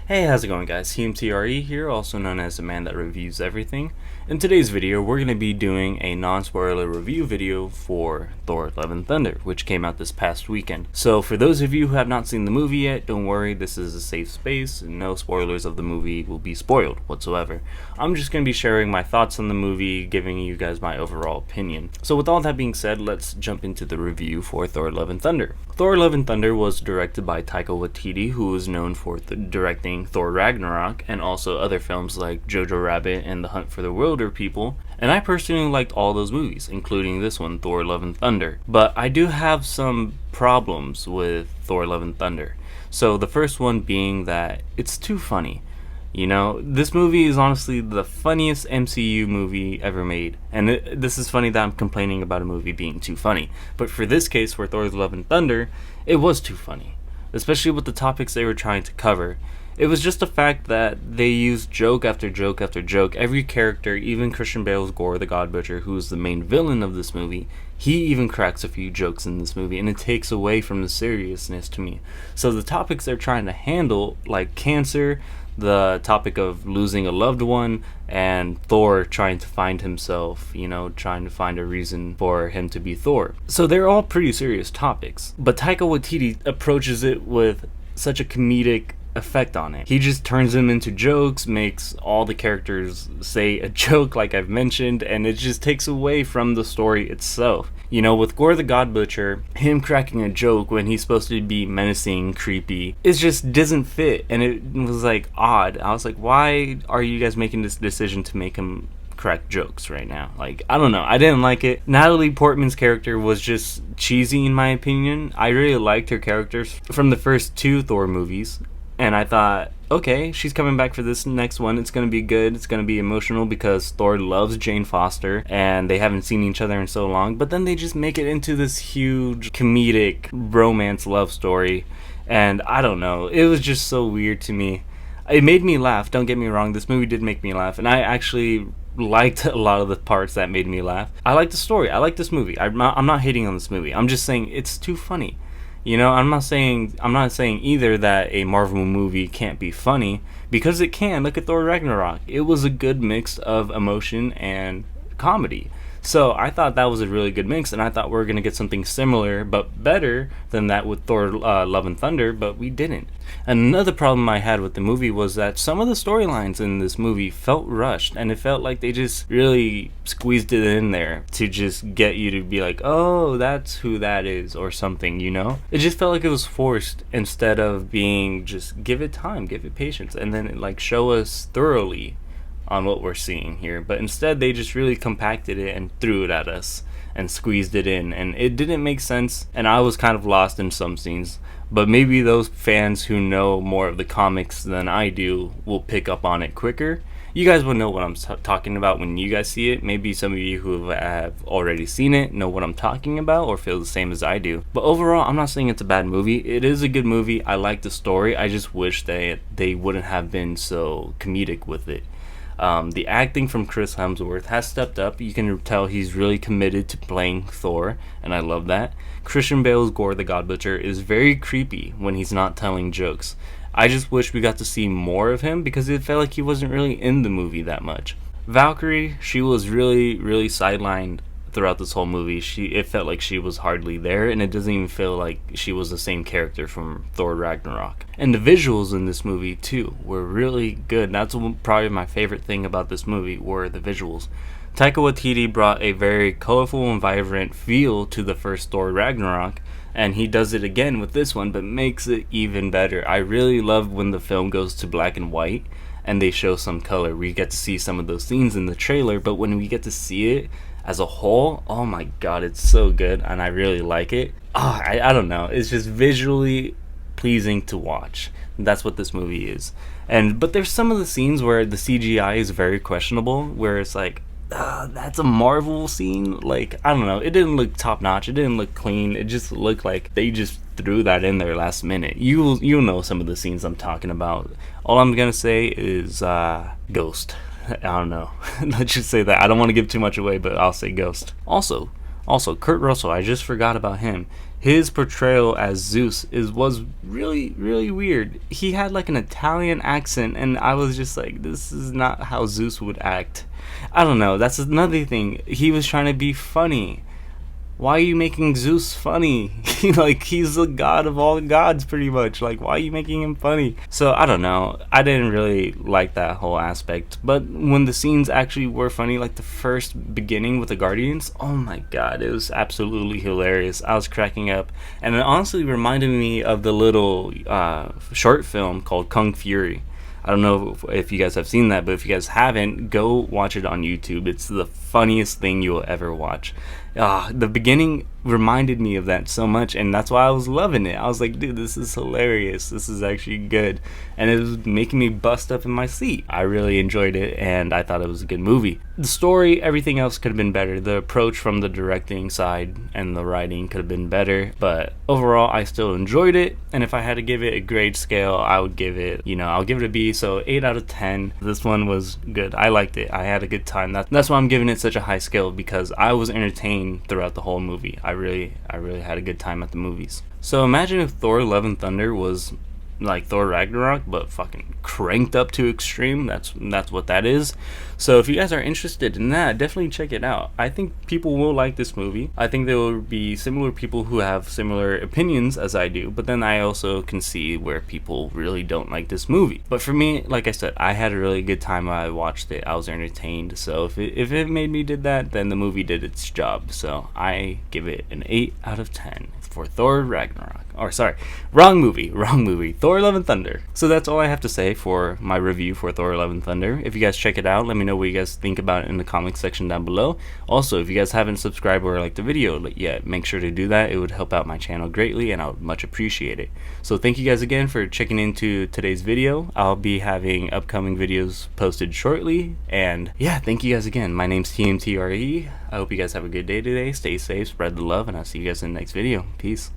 Hey, how's it going guys? TMTRE here, also known as the man that reviews everything. In today's video, we're going to be doing a non-spoiler review video for Thor Love and Thunder, which came out this past weekend. So for those of you who have not seen the movie yet, don't worry, this is a safe space, and no spoilers of the movie will be spoiled whatsoever. I'm just going to be sharing my thoughts on the movie, giving you guys my overall opinion. So with all that being said, let's jump into the review for Thor Love and Thunder. Thor Love and Thunder was directed by Taika Waititi, who is known for directing Thor Ragnarok and also other films like Jojo Rabbit and The Hunt for the Wilder People. And I personally liked all those movies, including this one, Thor Love and Thunder. But I do have some problems with Thor Love and Thunder. So the first one being that it's too funny. You know, this movie is honestly the funniest MCU movie ever made. And this is funny that I'm complaining about a movie being too funny. But for this case, for Thor Love and Thunder, it was too funny. Especially with the topics they were trying to cover. It was just the fact that they used joke after joke after joke. Every character, even Christian Bale's Gore the God Butcher, who is the main villain of this movie, he even cracks a few jokes in this movie, and it takes away from the seriousness to me. So the topics they're trying to handle, like cancer, the topic of losing a loved one, and Thor trying to find himself, you know, trying to find a reason for him to be Thor. So they're all pretty serious topics, but Taika Waititi approaches it with such a comedic effect on it. He just turns them into jokes, makes all the characters say a joke like I've mentioned, and it just takes away from the story itself. You know, with Gore the God Butcher, him cracking a joke when he's supposed to be menacing, creepy, it just doesn't fit, and it was like odd. I was like, why are you guys making this decision to make him crack jokes right now? Like, I don't know, I didn't like it. Natalie Portman's character was just cheesy in my opinion. I really liked her characters from the first two Thor movies, and I thought, okay, she's coming back for this next one. It's going to be good. It's going to be emotional because Thor loves Jane Foster and they haven't seen each other in so long. But then they just make it into this huge comedic romance love story. And I don't know. It was just so weird to me. It made me laugh. Don't get me wrong. This movie did make me laugh. And I actually liked a lot of the parts that made me laugh. I like the story. I like this movie. I'm not hating on this movie. I'm just saying it's too funny. You know, I'm not saying either that a Marvel movie can't be funny, because it can. Look at Thor Ragnarok. It was a good mix of emotion and comedy. So I thought that was a really good mix, and I thought we were going to get something similar but better than that with Thor Love and Thunder, but we didn't. Another problem I had with the movie was that some of the storylines in this movie felt rushed, and it felt like they just really squeezed it in there to just get you to be like, oh, that's who that is, or something, you know? It just felt like it was forced instead of being just give it time, give it patience, and then like show us thoroughly on what we're seeing here. But instead they just really compacted it and threw it at us and squeezed it in, and it didn't make sense, and I was kind of lost in some scenes. But maybe those fans who know more of the comics than I do will pick up on it quicker. You guys will know what I'm talking about when you guys see it. Maybe some of you who have already seen it know what I'm talking about or feel the same as I do. But overall, I'm not saying it's a bad movie. It is a good movie. I like the story. I just wish that they wouldn't have been so comedic with it. The acting from Chris Hemsworth has stepped up. You can tell he's really committed to playing Thor, and I love that. Christian Bale's Gore the God Butcher is very creepy when he's not telling jokes. I just wish we got to see more of him because it felt like he wasn't really in the movie that much. Valkyrie, she was really sidelined throughout this whole movie. It felt like she was hardly there, and it doesn't even feel like she was the same character from Thor Ragnarok. And the visuals in this movie too were really good. That's probably my favorite thing about this movie, were the visuals. Taika Waititi brought a very colorful and vibrant feel to the first Thor Ragnarok, and he does it again with this one, but makes it even better. I really love when the film goes to black and white and they show some color. We get to see some of those scenes in the trailer, but when we get to see it as a whole, oh my god, it's so good, and I really like it. I don't know, it's just visually pleasing to watch. That's what this movie is. But there's some of the scenes where the CGI is very questionable, where it's like, that's a Marvel scene. Like, I don't know, it didn't look top notch, it didn't look clean, it just looked like they just threw that in there last minute. You'll know some of the scenes I'm talking about. All I'm gonna say is Ghost. I don't know. Let's just say that. I don't want to give too much away, but I'll say Ghost. Also, Kurt Russell, I just forgot about him. his portrayal as Zeus was really, really weird. He had like an Italian accent, and I was just like, this is not how Zeus would act. I don't know, that's another thing. He was trying to be funny. Why are you making Zeus funny? Like, he's the god of all gods, pretty much. Like, why are you making him funny? So, I don't know. I didn't really like that whole aspect. But when the scenes actually were funny, like the first beginning with the Guardians, oh my god, it was absolutely hilarious. I was cracking up. And it honestly reminded me of the little short film called Kung Fury. I don't know if you guys have seen that, but if you guys haven't, go watch it on YouTube. It's the funniest thing you will ever watch. The beginning reminded me of that so much, and that's why I was loving it. I was like, dude, this is hilarious. This is actually good. And it was making me bust up in my seat. I really enjoyed it, and I thought it was a good movie. The story, everything else could have been better. The approach from the directing side and the writing could have been better, but overall, I still enjoyed it. And if I had to give it a grade scale, I would give it, I'll give it a B, so 8 out of 10. This one was good. I liked it. I had a good time. That's why I'm giving it such a high scale, because I was entertained throughout the whole movie. I really had a good time at the movies. So imagine if Thor: Love and Thunder was like Thor Ragnarok, but fucking cranked up to extreme. That's what that is. So if you guys are interested in that, definitely check it out. I think people will like this movie. I think there will be similar people who have similar opinions as I do, but then I also can see where people really don't like this movie. But for me, like I said, I had a really good time while I watched it. I was entertained. So if it made me did that, then the movie did its job. So I give it an 8 out of 10 for Thor Ragnarok. Or sorry, wrong movie. Thor: Love and Thunder. So that's all I have to say for my review for Thor: Love and Thunder. If you guys check it out, let me know what you guys think about it in the comments section down below. Also, if you guys haven't subscribed or liked the video yet, make sure to do that. It would help out my channel greatly, and I would much appreciate it. So thank you guys again for checking into today's video. I'll be having upcoming videos posted shortly, and yeah, thank you guys again. My name's TMTRE. I hope you guys have a good day today. Stay safe, spread the love, and I'll see you guys in the next video. Peace.